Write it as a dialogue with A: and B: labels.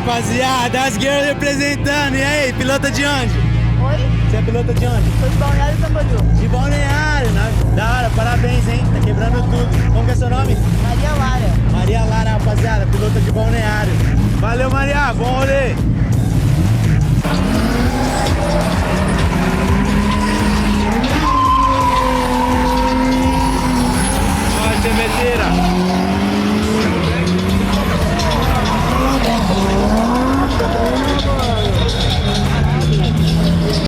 A: rapaziada, as girls representando. E aí, pilota de onde?
B: Oi?
A: Você é pilota de onde?
B: Sou de Balneário Camboriú.
A: De Balneário, da hora, parabéns, hein? Tá quebrando tudo. Como que é seu nome?
B: Maria Lara.
A: Maria Lara, rapaziada, pilota de Balneário. Valeu, Maria, bom rolê. Olha, cervejeira.